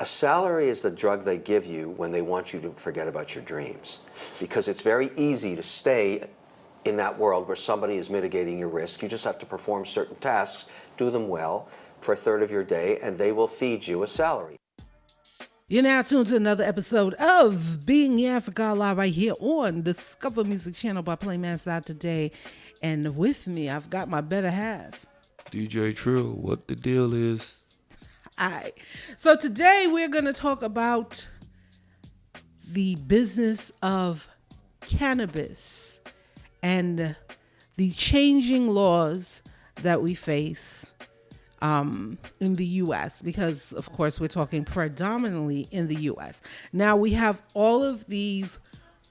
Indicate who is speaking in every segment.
Speaker 1: A salary is the drug they give you when they want you to forget about your dreams, because it's very easy to stay in that world where somebody is mitigating your risk. You just have to perform certain tasks, do them well for a third of your day, and they will feed you a salary.
Speaker 2: You're now tuned to another episode of Being in Africa Live right here on Discover Music Channel by Playmaster today. And with me, I've got my better half.
Speaker 3: DJ Trill, what the deal is?
Speaker 2: All right. So today we're going to talk about the business of cannabis and the changing laws that we face in the U.S. because, of course, we're talking predominantly in the U.S. Now, we have all of these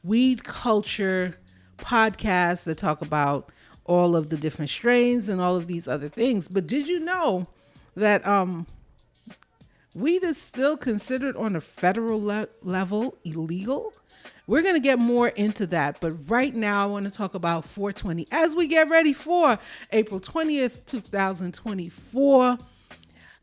Speaker 2: weed culture podcasts that talk about all of the different strains and all of these other things. But did you know that weed is still considered on a federal level illegal? We're going to get more into that. But right now, I want to talk about 420 as we get ready for April 20th, 2024.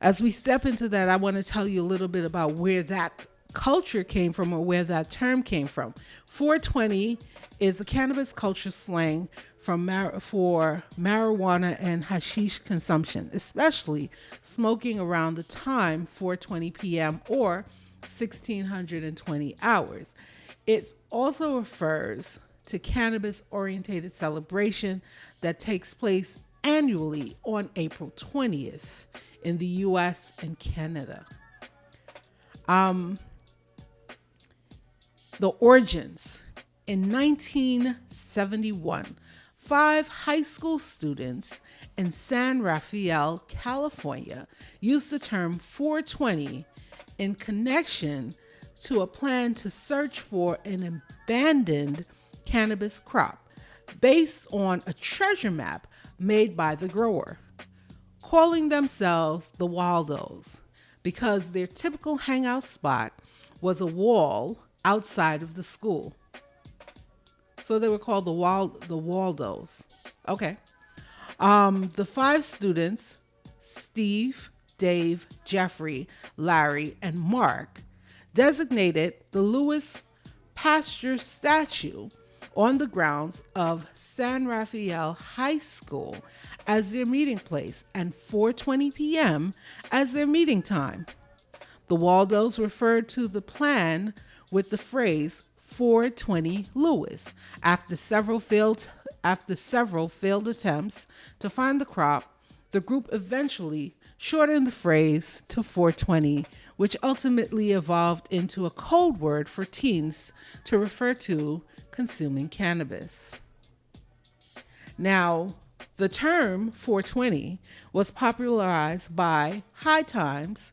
Speaker 2: As we step into that, I want to tell you a little bit about where that culture came from or where that term came from. 420 is a cannabis culture slang for marijuana and hashish consumption, especially smoking around the time 4:20 p.m. or 1620 hours. It also refers to cannabis-oriented celebration that takes place annually on April 20th in the U.S. and Canada. The origins. In 1971, 5 high school students in San Rafael, California, used the term 420 in connection to a plan to search for an abandoned cannabis crop based on a treasure map made by the grower, calling themselves the Waldos because their typical hangout spot was a wall outside of the school. So they were called the Waldos. Okay. The 5 students, Steve, Dave, Jeffrey, Larry, and Mark, designated the Louis Pasteur statue on the grounds of San Rafael High School as their meeting place and 4:20 p.m. as their meeting time. The Waldos referred to the plan with the phrase 420 Louis after several failed attempts to find the crop. The group eventually shortened the phrase to 420, which ultimately evolved into a code word for teens to refer to consuming cannabis. Now, the term 420 was popularized by High Times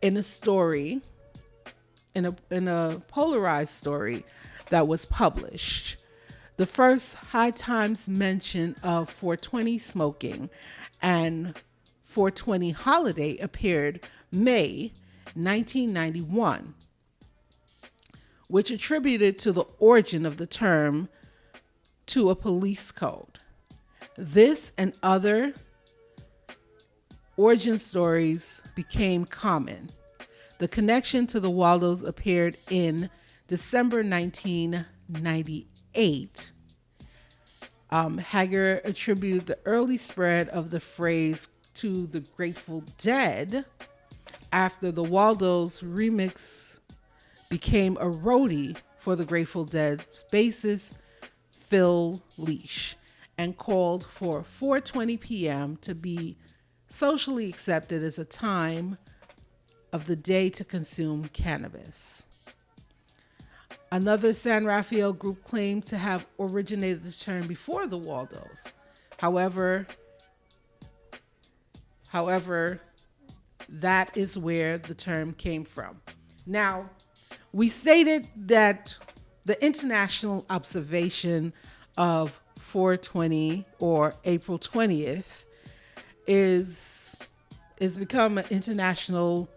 Speaker 2: in a polarized story that was published. The first High Times mention of 420 smoking and 420 holiday appeared May 1991, which attributed to the origin of the term to a police code. This and other origin stories became common. The connection to the Waldos appeared in December 1998. Hager attributed the early spread of the phrase to the Grateful Dead after the Waldos remix became a roadie for the Grateful Dead's bassist Phil Lesh and called for 4:20 p.m. to be socially accepted as a time of the day to consume cannabis. Another San Rafael group claimed to have originated the term before the Waldos. However, that is where the term came from. Now, we stated that the international observation of 420 or April 20th is become an international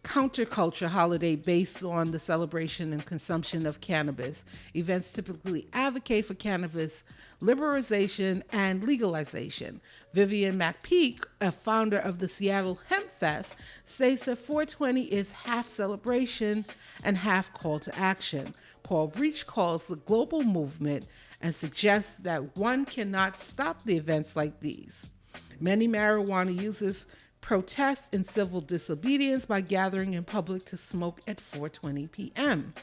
Speaker 2: counterculture holiday based on the celebration and consumption of cannabis. Events typically advocate for cannabis liberalization and legalization. Vivian McPeak, a founder of the Seattle Hemp Manifest states that 420 is half celebration and half call to action. Paul Breach calls the global movement and suggests that one cannot stop the events like these. Many marijuana users protest in civil disobedience by gathering in public to smoke at 4:20 p.m.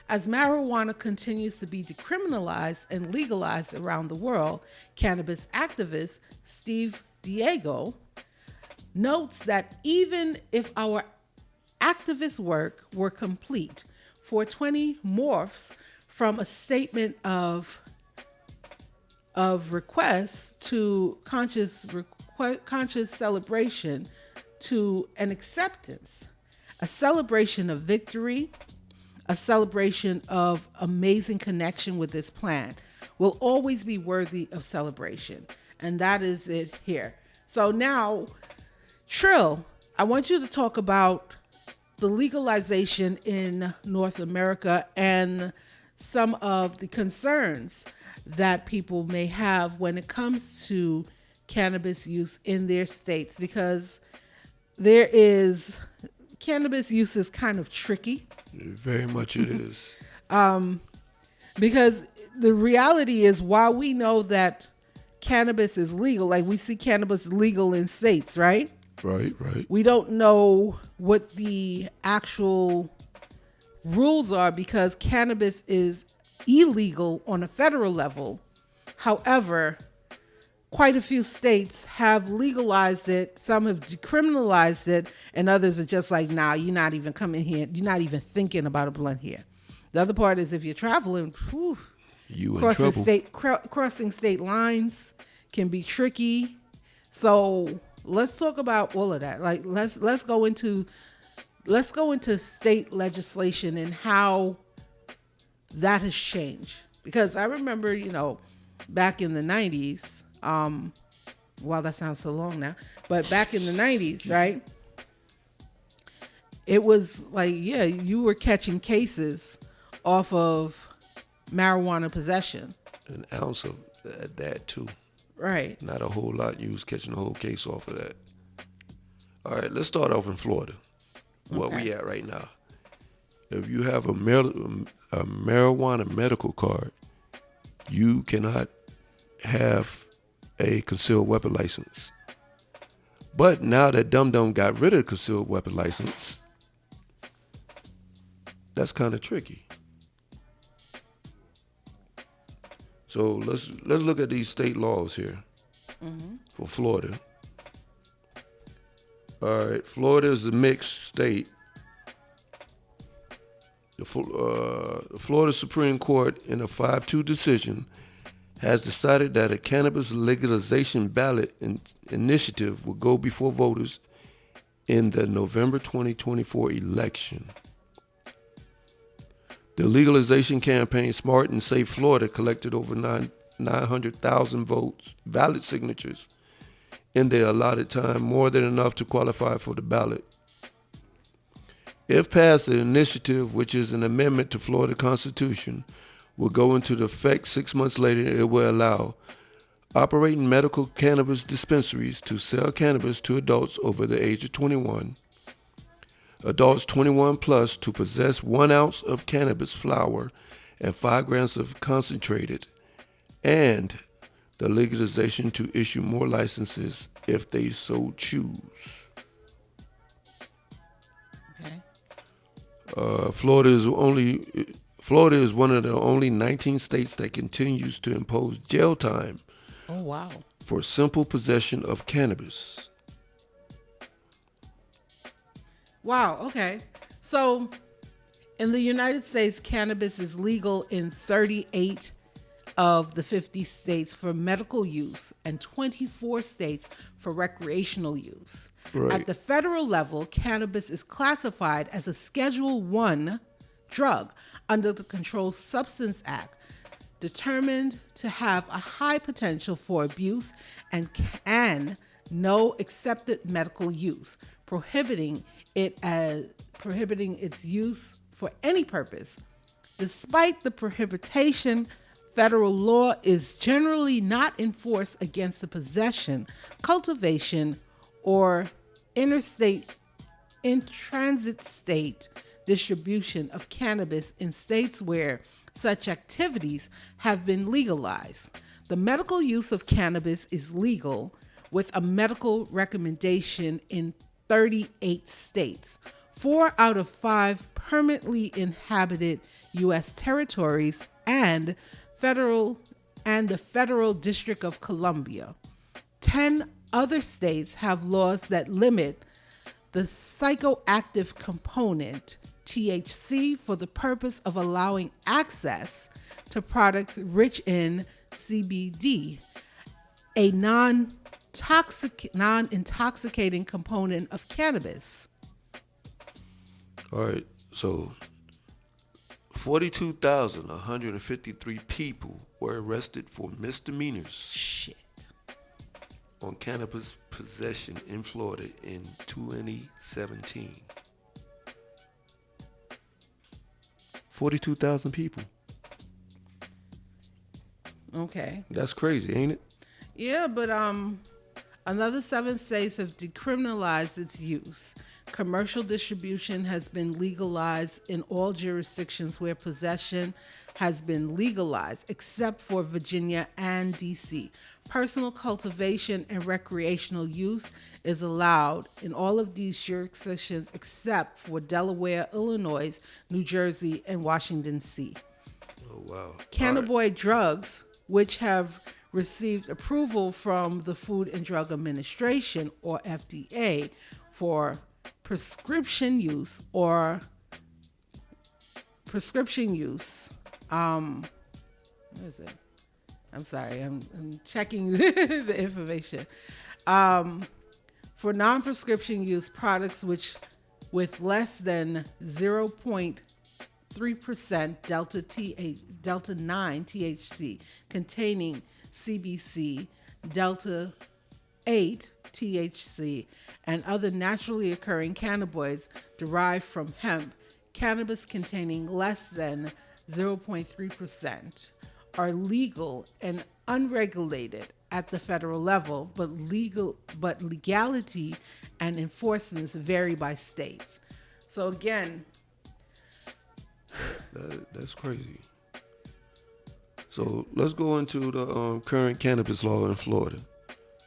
Speaker 2: As marijuana continues to be decriminalized and legalized around the world, cannabis activist Steve Diego notes that even if our activist work were complete, 420 morphs from a statement of request to conscious celebration to an acceptance, a celebration of victory, a celebration of amazing connection with this plant will always be worthy of celebration. And that is it here. So now, Trill, I want you to talk about the legalization in North America and some of the concerns that people may have when it comes to cannabis use in their states, because cannabis use is kind of tricky.
Speaker 3: Very much it is.
Speaker 2: Because the reality is, while we know that cannabis is legal, like we see cannabis legal in states, right?
Speaker 3: Right.
Speaker 2: We don't know what the actual rules are because cannabis is illegal on a federal level. However, quite a few states have legalized it. Some have decriminalized it, and others are just like, nah, you're not even coming here. You're not even thinking about a blunt here. The other part is if you're traveling, crossing state lines can be tricky. So let's talk about all of that. Like let's go into state legislation and how that has changed. Because I remember, back in the 90s, wow, that sounds so long now, but back in the 90s, right? It was like, yeah, you were catching cases off of marijuana possession.
Speaker 3: An ounce of that too.
Speaker 2: Right.
Speaker 3: Not a whole lot. You was catching the whole case off of that. All right, let's start off in Florida. What we at right now. If you have a marijuana medical card, you cannot have a concealed weapon license. But now that Dum Dum got rid of the concealed weapon license, that's kind of tricky. So let's look at these state laws here for Florida. All right, Florida is a mixed state. The Florida Supreme Court, in a 5-2 decision, has decided that a cannabis legalization ballot initiative will go before voters in the November 2024 election. The legalization campaign, Smart and Safe Florida, collected over 900,000 votes, valid signatures, in the allotted time, more than enough to qualify for the ballot. If passed, the initiative, which is an amendment to Florida Constitution, will go into effect 6 months later. It will allow operating medical cannabis dispensaries to sell cannabis to adults over the age of 21, adults 21 plus to possess 1 ounce of cannabis flower and 5 grams of concentrated, and the legalization to issue more licenses if they so choose. Florida is one of the only 19 states that continues to impose jail time.
Speaker 2: Oh, wow.
Speaker 3: For simple possession of cannabis.
Speaker 2: Wow, okay. So in the United States, cannabis is legal in 38 of the 50 states for medical use and 24 states for recreational use.
Speaker 3: Right.
Speaker 2: At the federal level, cannabis is classified as a Schedule I drug under the Controlled Substance Act, determined to have a high potential for abuse and no accepted medical use, prohibiting its use for any purpose. Despite the prohibition, federal law is generally not enforced against the possession, cultivation, or interstate in transit state distribution of cannabis in states where such activities have been legalized. The medical use of cannabis is legal with a medical recommendation in 38 states. 4 out of 5 permanently inhabited U.S. territories and the Federal District of Columbia. 10 other states have laws that limit the psychoactive component, THC, for the purpose of allowing access to products rich in CBD, a non-intoxicating component of cannabis.
Speaker 3: All right, so 42,153 people were arrested for misdemeanors
Speaker 2: Shit.
Speaker 3: on cannabis possession in Florida in 2017. 42,000 people.
Speaker 2: Okay.
Speaker 3: That's crazy, ain't it?
Speaker 2: Yeah, but another 7 states have decriminalized its use. Commercial distribution has been legalized in all jurisdictions where possession has been legalized, except for Virginia and D.C. Personal cultivation and recreational use is allowed in all of these jurisdictions except for Delaware, Illinois, New Jersey, and Washington, D.C.
Speaker 3: Oh, wow.
Speaker 2: Cannabinoid drugs, which have received approval from the Food and Drug Administration, or FDA, for prescription use. What is it? I'm sorry, I'm checking the information. For non-prescription use, products which with less than 0.3% delta 9 THC containing CBC, delta 8 THC, and other naturally occurring cannabinoids derived from hemp, cannabis containing less than 0.3% are legal and unregulated at the federal level, but legality and enforcement vary by states. So again,
Speaker 3: That's crazy. So let's go into the current cannabis law in Florida.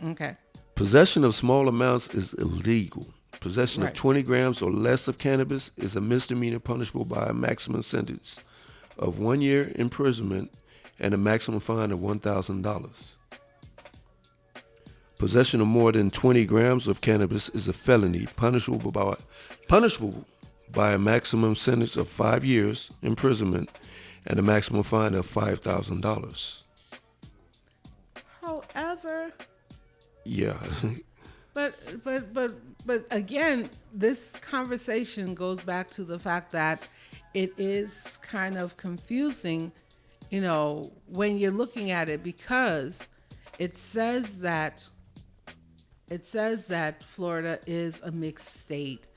Speaker 2: okay.
Speaker 3: Possession of small amounts is illegal. Possession
Speaker 2: Right.
Speaker 3: of 20 grams or less of cannabis is a misdemeanor punishable by a maximum sentence of 1 year imprisonment and a maximum fine of $1,000. Possession of more than 20 grams of cannabis is a felony punishable by a maximum sentence of 5 years imprisonment and a maximum fine of $5,000.
Speaker 2: However,
Speaker 3: Yeah.
Speaker 2: but again, this conversation goes back to the fact that it is kind of confusing, when you're looking at it, because it says that Florida is a mixed state.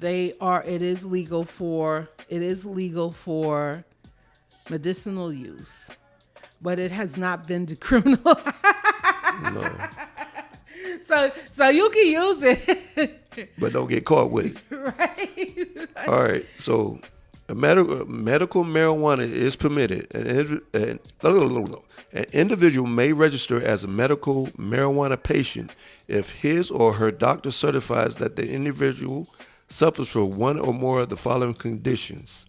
Speaker 2: It is legal for medicinal use, but it has not been decriminalized.
Speaker 3: No.
Speaker 2: So you can use it,
Speaker 3: But don't get caught with it.
Speaker 2: right?
Speaker 3: All right. So medical marijuana is permitted. An individual may register as a medical marijuana patient if his or her doctor certifies that the individual suffers from one or more of the following conditions.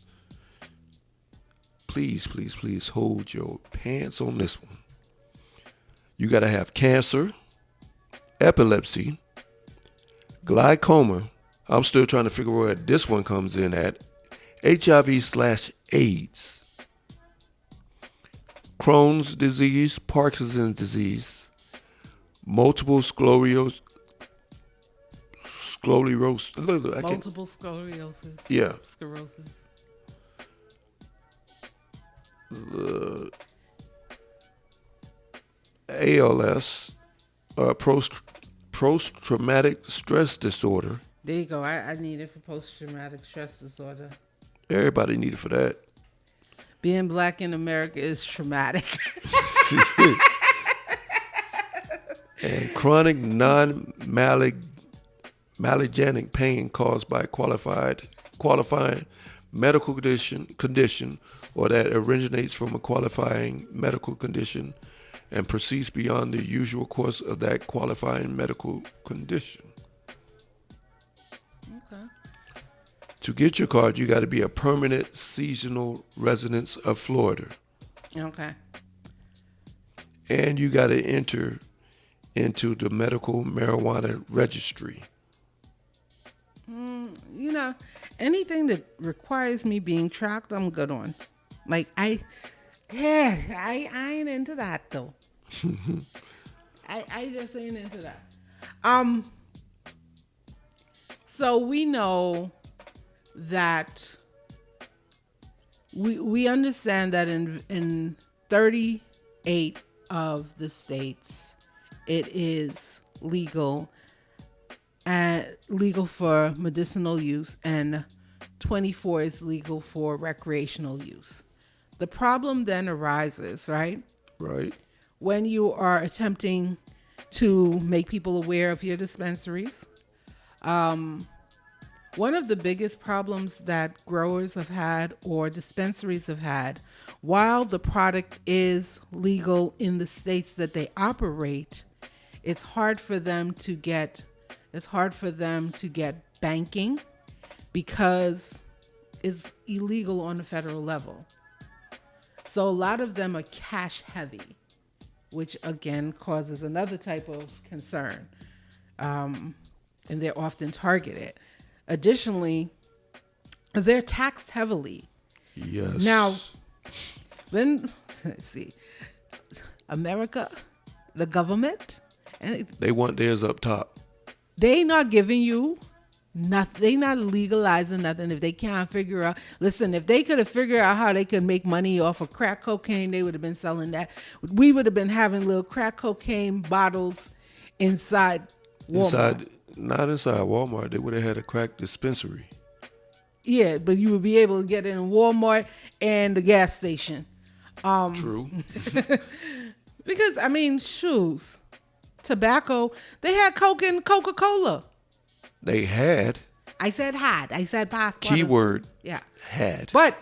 Speaker 3: Please, please, please hold your pants on this one. You got to have cancer, epilepsy, glaucoma. I'm still trying to figure out where this one comes in at. HIV/AIDS, Crohn's disease, Parkinson's disease, multiple sclerosis.
Speaker 2: Multiple sclerosis.
Speaker 3: Yeah.
Speaker 2: Sclerosis.
Speaker 3: ALS, post-traumatic stress disorder.
Speaker 2: There you go. I need it for post-traumatic stress disorder.
Speaker 3: Everybody need it for that.
Speaker 2: Being black in America is traumatic.
Speaker 3: and chronic non-malagenic pain caused by qualifying medical condition or that originates from a qualifying medical condition and proceeds beyond the usual course of that qualifying medical condition.
Speaker 2: Okay.
Speaker 3: To get your card, you got to be a permanent seasonal resident of Florida.
Speaker 2: Okay.
Speaker 3: And you got to enter into the medical marijuana registry.
Speaker 2: You know, anything that requires me being tracked, I'm good on. Like I ain't into that though. I just ain't into that. So we know that we understand that in 38 of the states it is legal for medicinal use, and 24 is legal for recreational use. The problem then arises, right?
Speaker 3: Right.
Speaker 2: When you are attempting to make people aware of your dispensaries. One of the biggest problems that growers have had or dispensaries have had, while the product is legal in the states that they operate, it's hard for them to get banking because it's illegal on the federal level. So a lot of them are cash heavy, which again causes another type of concern. And they're often targeted. Additionally, they're taxed heavily.
Speaker 3: Yes.
Speaker 2: Now, let's see, America, the government, and
Speaker 3: They want theirs up top.
Speaker 2: they not giving you nothing. They not legalizing nothing if they can't figure out. Listen, if they could have figured out how they could make money off of crack cocaine, they would have been selling that. We would have been having little crack cocaine bottles inside Walmart.
Speaker 3: Not inside Walmart. They would have had a crack dispensary.
Speaker 2: Yeah, but you would be able to get it in Walmart and the gas station.
Speaker 3: True.
Speaker 2: Because, I mean, shoes, tobacco, they had Coke and Coca-Cola.
Speaker 3: They had.
Speaker 2: I said had. I said past.
Speaker 3: Keyword.
Speaker 2: Yeah.
Speaker 3: Had.
Speaker 2: But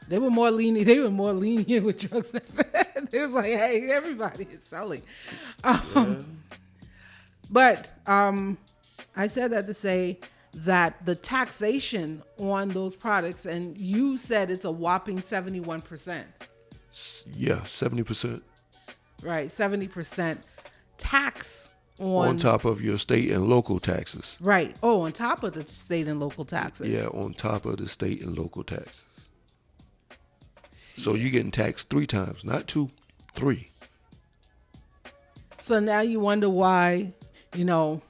Speaker 2: they were more lenient. They were more lenient with drugs. It was like, hey, everybody is selling. But I said that to say that the taxation on those products, and you said it's a whopping 71%.
Speaker 3: Yeah, 70%.
Speaker 2: Right, 70% tax on
Speaker 3: top of your state and local taxes.
Speaker 2: Right. Oh, on top of the state and local taxes.
Speaker 3: Yeah, on top of the state and local taxes. So you're getting taxed 3 times, not 2, 3.
Speaker 2: So now you wonder why, your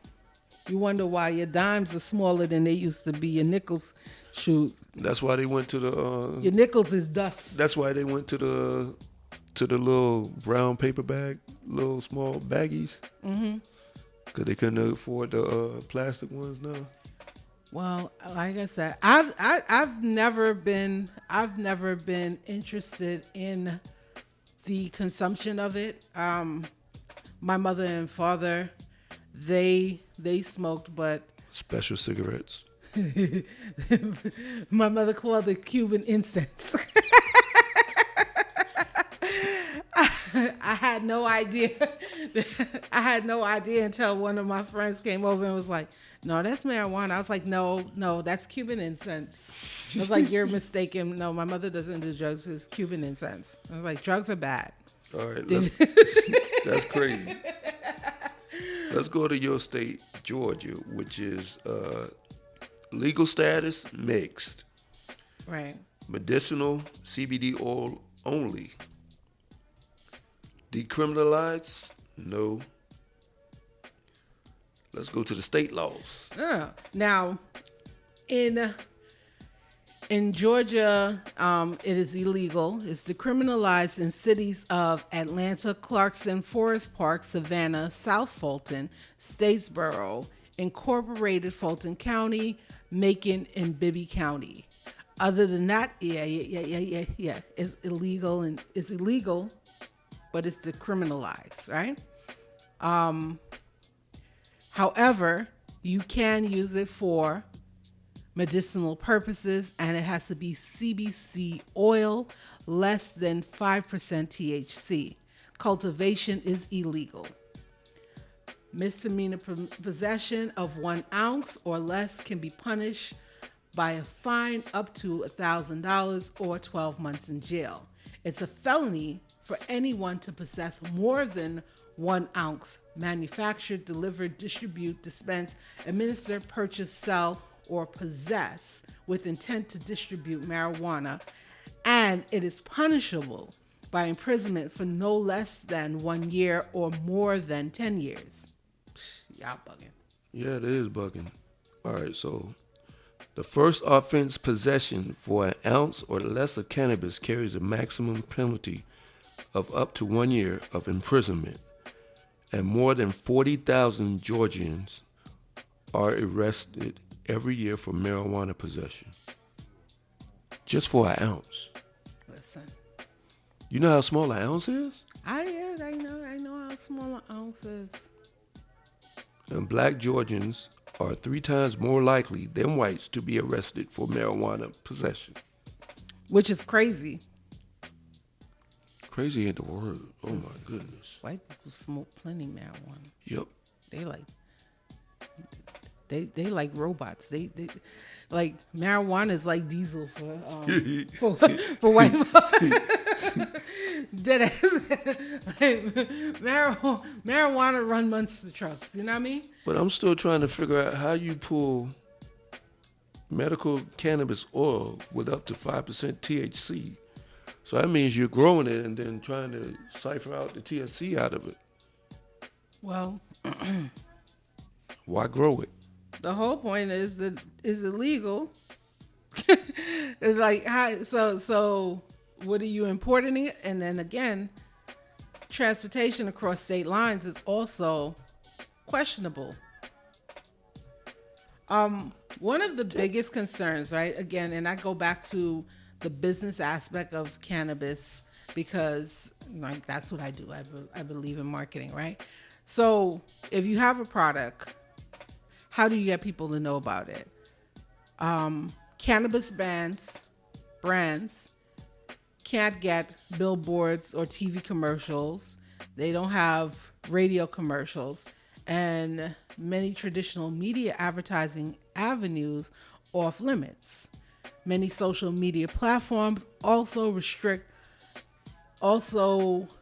Speaker 2: dimes are smaller than they used to be. Your nickels shoes.
Speaker 3: That's why they went to the.
Speaker 2: Your nickels is dust.
Speaker 3: That's why they went to the little brown paper bag, little small baggies. Mm-hmm. Cause they couldn't afford the plastic ones now.
Speaker 2: Well, like I said, I've never been interested in the consumption of it. My mother and father, they smoked, but
Speaker 3: special cigarettes.
Speaker 2: My mother called it Cuban incense. I had no idea. I had no idea until one of my friends came over and was like, "No, that's marijuana." I was like, "No, that's Cuban incense." I was like, "You're mistaken. No, my mother doesn't do drugs. It's Cuban incense." I was like, "Drugs are bad."
Speaker 3: All right, that's crazy. Let's go to your state, Georgia, which is legal status mixed.
Speaker 2: Right.
Speaker 3: Medicinal CBD oil only. Decriminalized? No. Let's go to the state laws.
Speaker 2: Now, in Georgia, it is illegal. It's decriminalized in cities of Atlanta, Clarkston, Forest Park, Savannah, South Fulton, Statesboro, Incorporated Fulton County, Macon, and Bibby County. Other than that, yeah. It's illegal, but it's decriminalized, right? However, you can use it for medicinal purposes, and it has to be CBC oil, less than 5% THC. Cultivation is illegal. Misdemeanor possession of 1 ounce or less can be punished by a fine up to $1,000 or 12 months in jail. It's a felony for anyone to possess more than 1 ounce, manufacture, deliver, distribute, dispense, administer, purchase, sell, or possess with intent to distribute marijuana, and it is punishable by imprisonment for no less than 1 year or more than 10 years. Y'all bugging.
Speaker 3: Yeah, it is bugging. All right, so the first offense, possession for 1 ounce or less of cannabis, carries a maximum penalty of up to 1 year of imprisonment, and more than 40,000 Georgians are arrested every year for marijuana possession. Just for 1 ounce.
Speaker 2: Listen,
Speaker 3: You know how small 1 ounce is?
Speaker 2: I know how small an ounce is.
Speaker 3: And black Georgians are 3 times more likely than whites to be arrested for marijuana possession.
Speaker 2: Which is crazy.
Speaker 3: Crazy ain't the word. Oh my goodness.
Speaker 2: White people smoke plenty marijuana.
Speaker 3: Yep.
Speaker 2: They like robots. They like marijuana is like diesel for white folks. Dead ass. Like, marijuana run monster trucks. You know what I mean?
Speaker 3: But I'm still trying to figure out how you pull medical cannabis oil with up to 5% THC. So that means you're growing it and then trying to siphon out the THC out of it.
Speaker 2: Well,
Speaker 3: Why grow it?
Speaker 2: the whole point is that it's illegal. It's like so what are you importing it? And then again, transportation across state lines is also questionable. One of the biggest concerns, right? Again, and I go back to the business aspect of cannabis because like that's what I do. I believe in marketing, right? So if you have a product, how do you get people to know about it? Cannabis brands can't get billboards or TV commercials. They don't have radio commercials, and many traditional media advertising avenues off limits. Many social media platforms also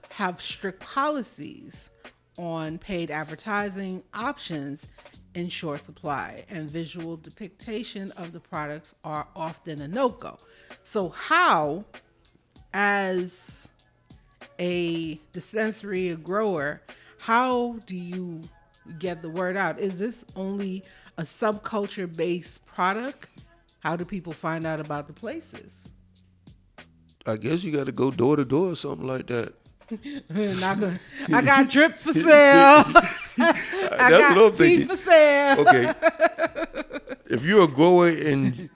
Speaker 2: have strict policies on paid advertising options in short supply, and visual depiction of the products are often a no-go. So how, as a dispensary, a grower, how do you get the word out? Is this only a subculture-based product? How do people find out about the places?
Speaker 3: I guess you got to go door to door or something like that.
Speaker 2: I got drip for sale. I
Speaker 3: That's what I'm
Speaker 2: got tea
Speaker 3: thinking.
Speaker 2: for sale.
Speaker 3: Okay. If you're a grower and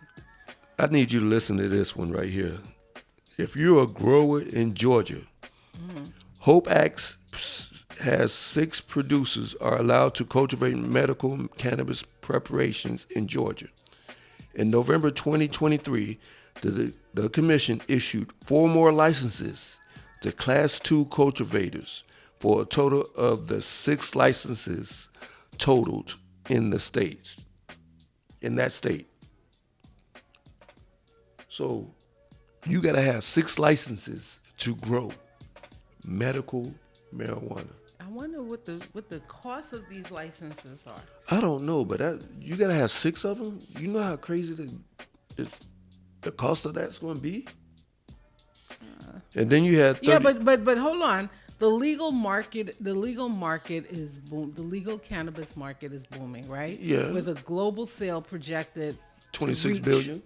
Speaker 3: I need you to listen to this one right here. If you're a grower in Georgia, Hope Acts has 6 producers are allowed to cultivate medical cannabis preparations in Georgia. In November 2023, the commission issued 4 more licenses to Class 2 cultivators for a total of the 6 licenses totaled in that state. So you got to have 6 licenses to grow medical marijuana.
Speaker 2: I wonder what the cost of these licenses are.
Speaker 3: I don't know, but you got to have 6 of them. You know how crazy the cost of that's going to be? And then you had 30.
Speaker 2: Yeah, but hold on. The legal market is boom. The legal cannabis market is booming, right?
Speaker 3: Yeah.
Speaker 2: With a global sale projected
Speaker 3: 26 billion.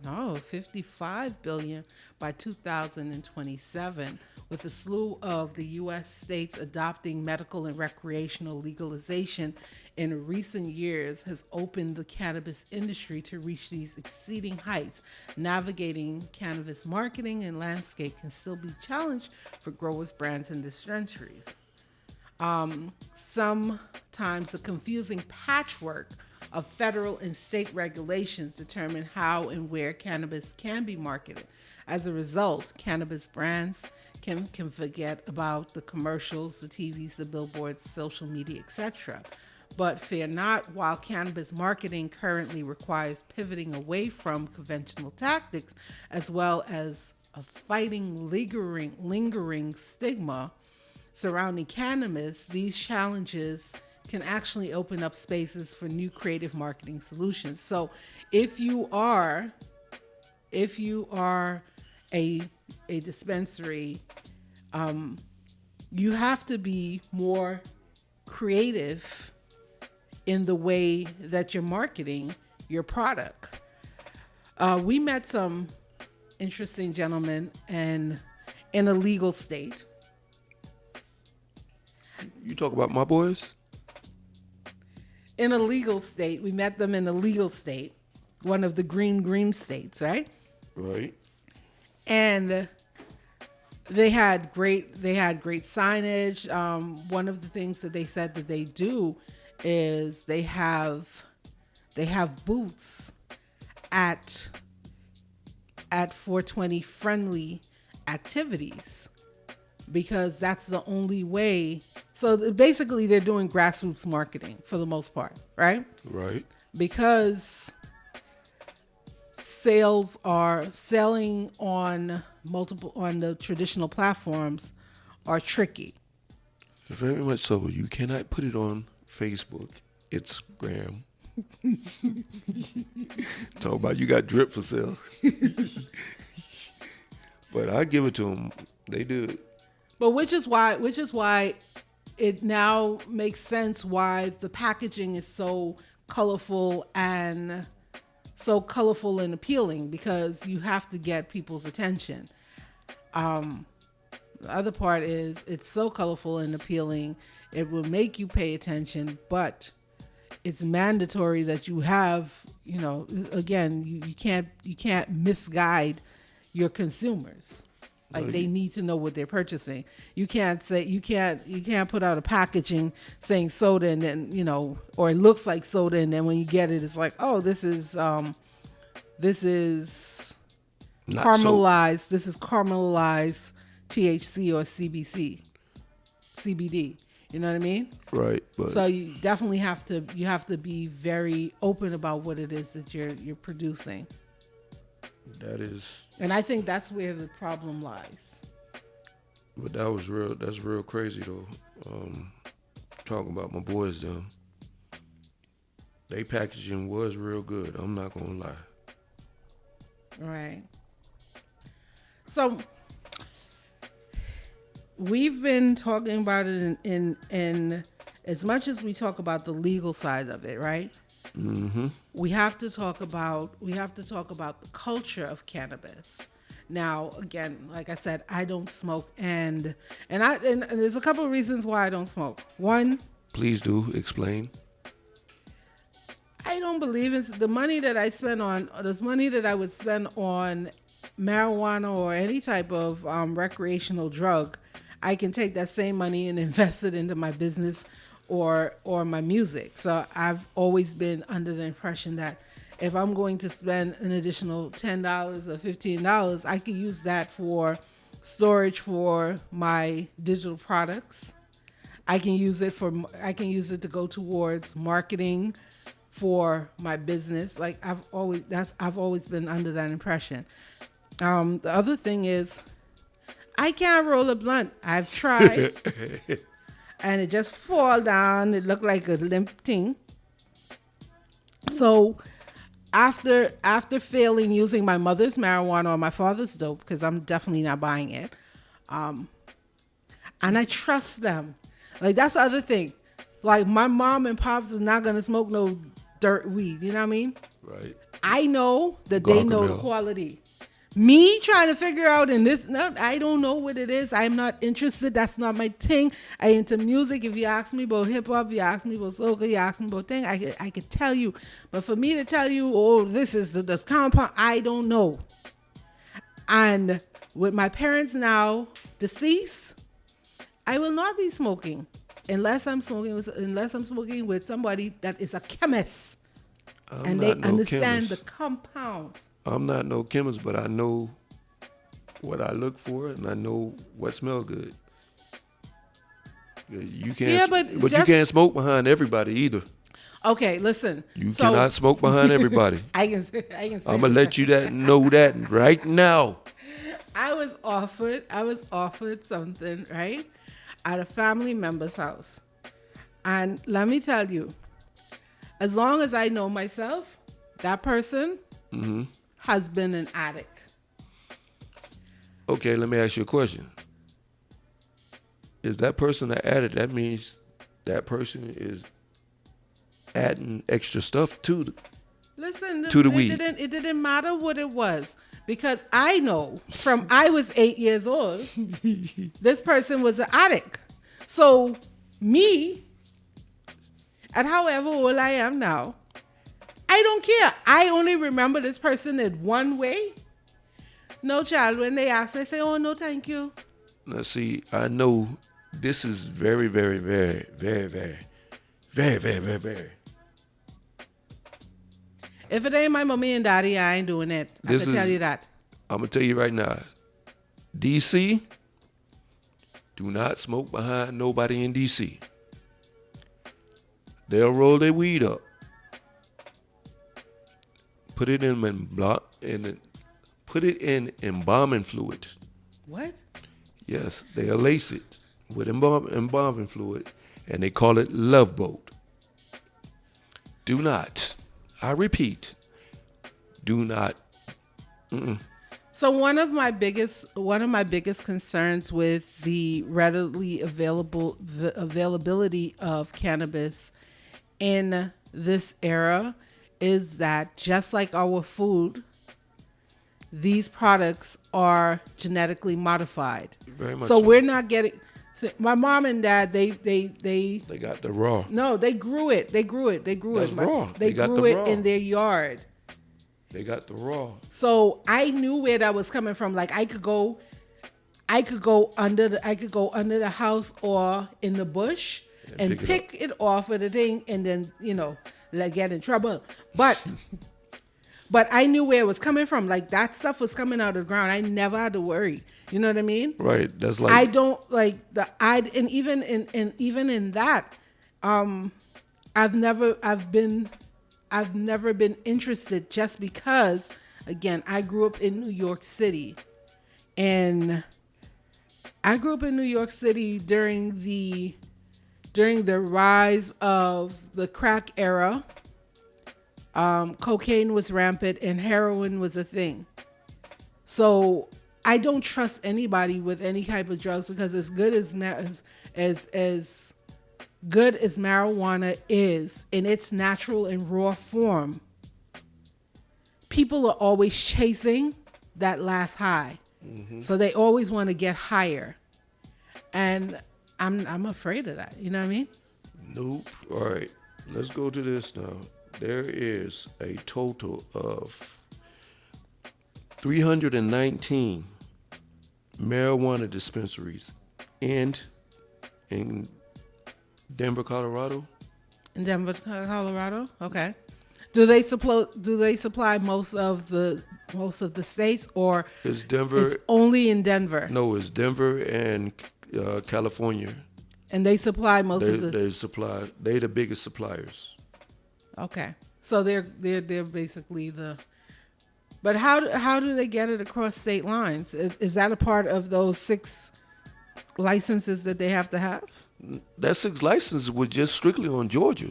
Speaker 2: No, 55 billion by 2027, with a slew of the U.S. states adopting medical and recreational legalization in recent years has opened the cannabis industry to reach these exceeding heights. Navigating cannabis marketing and landscape can still be challenged for growers, brands, and dispensaries. Sometimes the confusing patchwork of federal and state regulations determine how and where cannabis can be marketed. As a result, cannabis brands can forget about the commercials, the TVs, the billboards, social media, etc. But fear not, while cannabis marketing currently requires pivoting away from conventional tactics, as well as a fighting lingering stigma surrounding cannabis, these challenges can actually open up spaces for new creative marketing solutions. So if you are a dispensary, you have to be more creative in the way that you're marketing your product. We met some interesting gentlemen in a legal state.
Speaker 3: You talk about my boys?
Speaker 2: In a legal state. We met them in a legal state, one of the green states, right?
Speaker 3: Right.
Speaker 2: And they had great signage. One of the things that they said that they do is they have booths at 420 friendly activities, because that's the only way. So basically they're doing grassroots marketing for the most part, right?
Speaker 3: Right.
Speaker 2: Because selling on the traditional platforms are tricky.
Speaker 3: Very much so. You cannot put it on Facebook, Instagram. Talk about you got drip for sale. But I give it to them. They do it.
Speaker 2: But which is why it now makes sense why the packaging is so colorful and appealing, because you have to get people's attention. The other part is it's so colorful and appealing, it will make you pay attention, but it's mandatory that you have, again, you can't misguide your consumers. Like, they need to know what they're purchasing. You can't put out a packaging saying soda and then, or it looks like soda, and then when you get it, it's like, oh, this is
Speaker 3: Not
Speaker 2: caramelized.
Speaker 3: so.
Speaker 2: This is caramelized THC or CBD. You know what I mean?
Speaker 3: Right. But
Speaker 2: So you definitely have to be very open about what it is that you're producing.
Speaker 3: that is.
Speaker 2: And I think that's where the problem lies.
Speaker 3: But that's real crazy though. Talking about my boys though. They packaging was real good. I'm not gonna lie.
Speaker 2: Right. So we've been talking about it in as much as we talk about the legal side of it, right?
Speaker 3: Mm-hmm.
Speaker 2: We have to talk about the culture of cannabis. Now, again, like I said, I don't smoke, and there's a couple of reasons why I don't smoke. One,
Speaker 3: Please do explain.
Speaker 2: I don't believe in the money that I spend on this money that I would spend on marijuana or any type of recreational drug. I can take that same money and invest it into my business or my music. So I've always been under the impression that if I'm going to spend an additional $10 or $15, I could use that for storage for my digital products. I can use it to go towards marketing for my business. Like I've always been under that impression. The other thing is, I can't roll a blunt. I've tried, and it just fall down. It looked like a limp thing. So after failing using my mother's marijuana or my father's dope, because I'm definitely not buying it, and I trust them. Like, that's the other thing. Like, my mom and pops is not gonna smoke no dirt weed. You know what I mean?
Speaker 3: Right.
Speaker 2: I know that they know the quality. Me trying to figure out I don't know what it is. I'm not interested. That's not my thing. I into music. If you ask me about hip hop, you ask me about soca, you ask me about thing, I could tell you. But for me to tell you, oh, this is the compound, I don't know. And with my parents now deceased, I will not be smoking. unless I'm smoking with somebody that is a chemist
Speaker 3: I'm
Speaker 2: and
Speaker 3: not
Speaker 2: they
Speaker 3: no
Speaker 2: understand
Speaker 3: chemist.
Speaker 2: the compounds.
Speaker 3: I'm not no chemist, but I know what I look for and I know what smells good. You can't,
Speaker 2: Yeah, but
Speaker 3: you
Speaker 2: just-
Speaker 3: can't smoke behind everybody either.
Speaker 2: Okay, listen.
Speaker 3: You
Speaker 2: so,
Speaker 3: cannot smoke behind everybody.
Speaker 2: I can say
Speaker 3: I'm gonna let you know that right now.
Speaker 2: I was offered something, right, at a family member's house. And let me tell you, as long as I know myself, that person has been an addict.
Speaker 3: Okay, let me ask you a question. Is that person an addict? That means that person is adding extra stuff to the
Speaker 2: Listen,
Speaker 3: To the weed.
Speaker 2: It didn't matter what it was, because I know from I was 8 years old, this person was an addict. So me, at however old I am now, I don't care. I only remember this person in one way. No, child, when they ask me, I say, oh, no, thank you.
Speaker 3: Now, see, I know this is very, very, very, very, very, very, very, very, very.
Speaker 2: If it ain't my mommy and daddy, I ain't doing it. I can tell you that.
Speaker 3: I'm going to tell you right now. DC, do not smoke behind nobody in DC. They'll roll their weed up. Put it put it in embalming fluid.
Speaker 2: What?
Speaker 3: Yes, they'll lace it with embalming fluid, and they call it Love Boat. Do not, I repeat, do not.
Speaker 2: So one of my biggest concerns with the readily availability of cannabis in this era is that, just like our food, these products are genetically modified.
Speaker 3: Very much
Speaker 2: So
Speaker 3: so.
Speaker 2: we're not getting. My mom and dad, they
Speaker 3: got the raw.
Speaker 2: no, they grew it. They grew it.
Speaker 3: That's
Speaker 2: My-
Speaker 3: raw.
Speaker 2: They
Speaker 3: They got
Speaker 2: grew
Speaker 3: the
Speaker 2: it
Speaker 3: raw.
Speaker 2: in their yard.
Speaker 3: They got the raw.
Speaker 2: So I knew where that was coming from. Like I could go under the house or in the bush and pick it off of the thing, and then like get in trouble. But I knew where it was coming from. Like that stuff was coming out of the ground. I never had to worry. You know what I mean?
Speaker 3: Right. That's like
Speaker 2: I don't like and even in that, I've never been interested, just because, again, I grew up in New York City, and I grew up in New York City during the rise of the crack era. Cocaine was rampant and heroin was a thing. So I don't trust anybody with any type of drugs, because as good as marijuana is in its natural and raw form, people are always chasing that last high. So they always want to get higher. And I'm afraid of that. You know what I mean?
Speaker 3: Nope. All right. Let's go to this now. There is a total of 319 marijuana dispensaries in Denver, Colorado.
Speaker 2: In Denver, Colorado. Okay. Do they supply most of the states, or
Speaker 3: It's Denver.
Speaker 2: it's only in Denver?
Speaker 3: No, it's Denver and California.
Speaker 2: And they supply most of the.
Speaker 3: They the biggest suppliers.
Speaker 2: Okay. So they're basically the. But how do they get it across state lines? Is that a part of those 6 licenses that they have to have?
Speaker 3: That 6 licenses was just strictly on Georgia.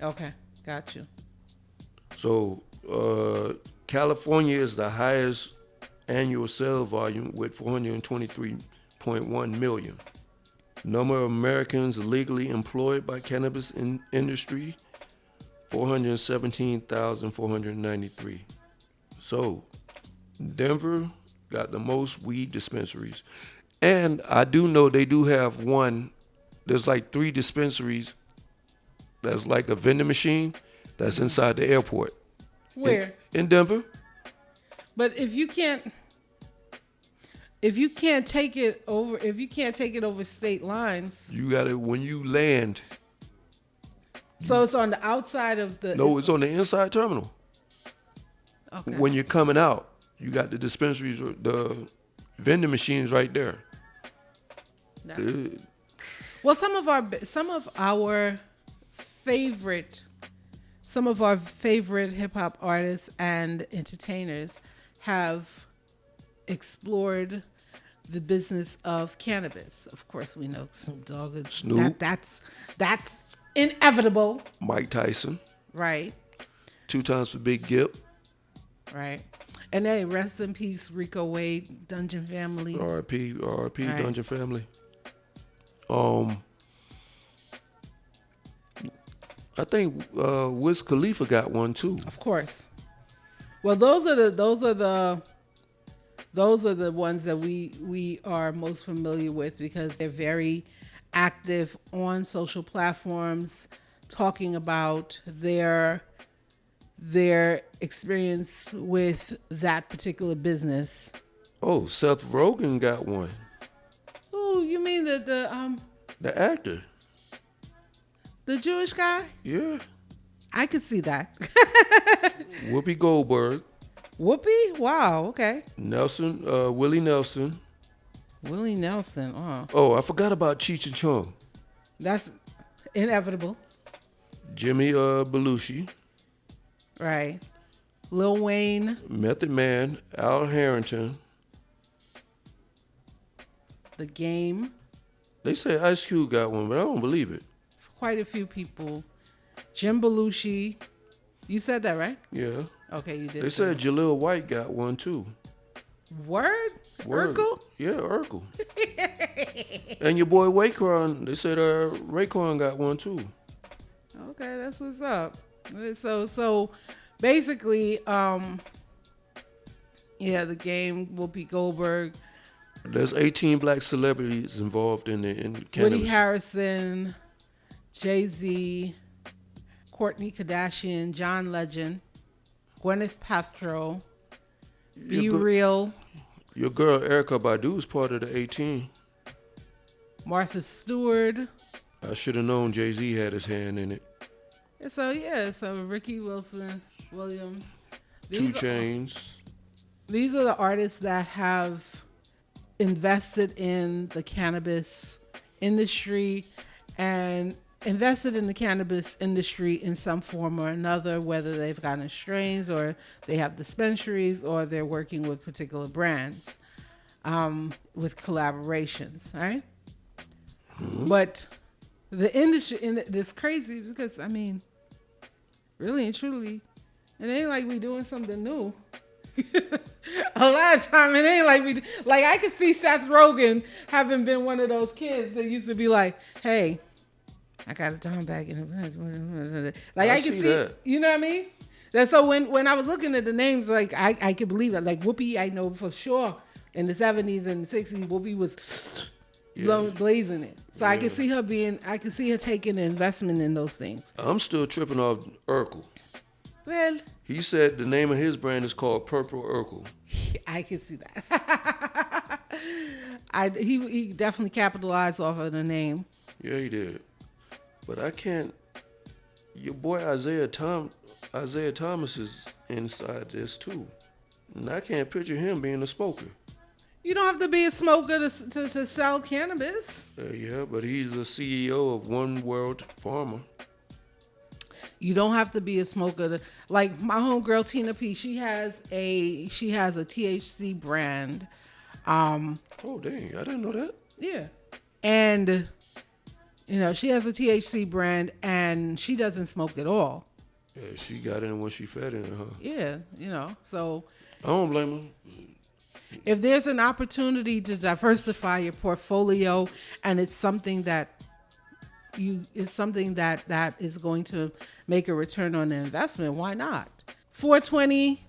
Speaker 2: Okay, got you.
Speaker 3: So California is the highest annual sale volume with 423.1 million. Number of Americans legally employed by cannabis industry, 417,493. So Denver got the most weed dispensaries. And I do know they do have one. There's like 3 dispensaries that's like a vending machine that's inside the airport.
Speaker 2: Where?
Speaker 3: In Denver.
Speaker 2: But if you can't, if you can't take it over state lines,
Speaker 3: You got it when you land.
Speaker 2: so it's on the outside of the.
Speaker 3: No, it's on the inside terminal.
Speaker 2: Okay.
Speaker 3: When you're coming out, you got the dispensaries, the vending machines right there.
Speaker 2: No. Well, some of our favorite hip hop artists and entertainers have explored the business of cannabis. Of course, we know Snoop Dogg.
Speaker 3: Snoop.
Speaker 2: That's inevitable.
Speaker 3: Mike Tyson.
Speaker 2: Right.
Speaker 3: 2 times for Big Gip.
Speaker 2: Right. And hey, rest in peace, Rico Wade, Dungeon Family.
Speaker 3: R.I.P.
Speaker 2: Right.
Speaker 3: Dungeon Family. I think Wiz Khalifa got one too.
Speaker 2: Of course. Well, those are the ones that we are most familiar with because they're very active on social platforms, talking about their experience with that particular business.
Speaker 3: Oh, Seth Rogen got one.
Speaker 2: Oh, you mean the
Speaker 3: actor.
Speaker 2: The Jewish guy?
Speaker 3: Yeah.
Speaker 2: I could see that.
Speaker 3: Whoopi Goldberg.
Speaker 2: Whoopi? Wow, okay.
Speaker 3: Nelson, Willie Nelson.
Speaker 2: Willie Nelson. Oh.
Speaker 3: Oh, I forgot about Cheech and Chong.
Speaker 2: That's inevitable.
Speaker 3: Jimmy Belushi.
Speaker 2: Right. Lil Wayne.
Speaker 3: Method Man. Al Harrington.
Speaker 2: The Game.
Speaker 3: They say Ice Cube got one, but I don't believe it.
Speaker 2: Quite a few people. Jim Belushi. You said that, right?
Speaker 3: Yeah.
Speaker 2: Okay, you did.
Speaker 3: They said Jaleel White got one too.
Speaker 2: Word? Urkel?
Speaker 3: Yeah, Urkel. And your boy Raekwon, they said Raekwon got one too.
Speaker 2: Okay, that's what's up. So basically, the Game, Whoopi Goldberg.
Speaker 3: There's 18 black celebrities involved in cannabis.
Speaker 2: Woody Harrelson, Jay-Z, Kourtney Kardashian, John Legend, Gwyneth Paltrow, Be Real.
Speaker 3: Your girl Erykah Badu is part of the 18.
Speaker 2: Martha Stewart.
Speaker 3: I should have known Jay-Z had his hand in it.
Speaker 2: So Ricky Williams.
Speaker 3: 2 Chainz.
Speaker 2: These are the artists that have invested in the cannabis industry and invested in the cannabis industry in some form or another, whether they've gotten strains or they have dispensaries or they're working with particular brands with collaborations, right? Mm-hmm. But the industry, it's crazy because, I mean, really and truly, it ain't like we doing something new. A lot of time it ain't like I could see Seth Rogen having been one of those kids that used to be like, hey, I got a Tom bag in it. Like I can see that. You know what I mean? And so when I was looking at the names, like I could believe it. Like Whoopi, I know for sure in the 70s and the 60s, Whoopi was blazing it. So I could see her taking an investment in those things. I'm
Speaker 3: still tripping off Urkel.
Speaker 2: Well,
Speaker 3: he said the name of his brand is called Purple Urkel.
Speaker 2: I can see that. He definitely capitalized off of the name.
Speaker 3: Yeah, he did. But I can't. Your boy Isaiah Thomas is inside this too, and I can't picture him being a smoker.
Speaker 2: You don't have to be a smoker to sell cannabis.
Speaker 3: Yeah, but he's the CEO of One World Pharma.
Speaker 2: You don't have to be a smoker like my homegirl Tina P. She has a THC brand.
Speaker 3: Oh dang, I didn't know that.
Speaker 2: Yeah, and she has a THC brand and she doesn't smoke at all.
Speaker 3: Yeah, she got in when she fed in, huh?
Speaker 2: Yeah, so
Speaker 3: I don't blame her.
Speaker 2: If there's an opportunity to diversify your portfolio and it's something that is going to make a return on the investment, why not? 420,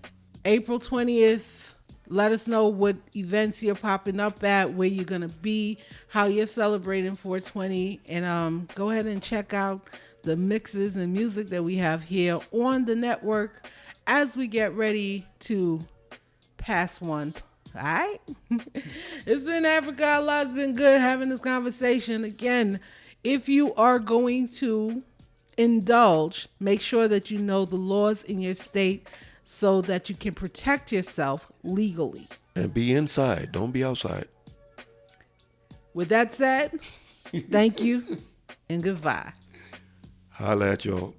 Speaker 2: April 20th. Let us know what events you're popping up at, where you're going to be, how you're celebrating 420. And go ahead and check out the mixes and music that we have here on the network as we get ready to pass one All right. It's been Africa Allah. It's been good having this conversation. Again, if you are going to indulge, make sure that you know the laws in your state so that you can protect yourself legally.
Speaker 3: And be inside. Don't be outside.
Speaker 2: With that said, thank you and goodbye.
Speaker 3: Holla at y'all.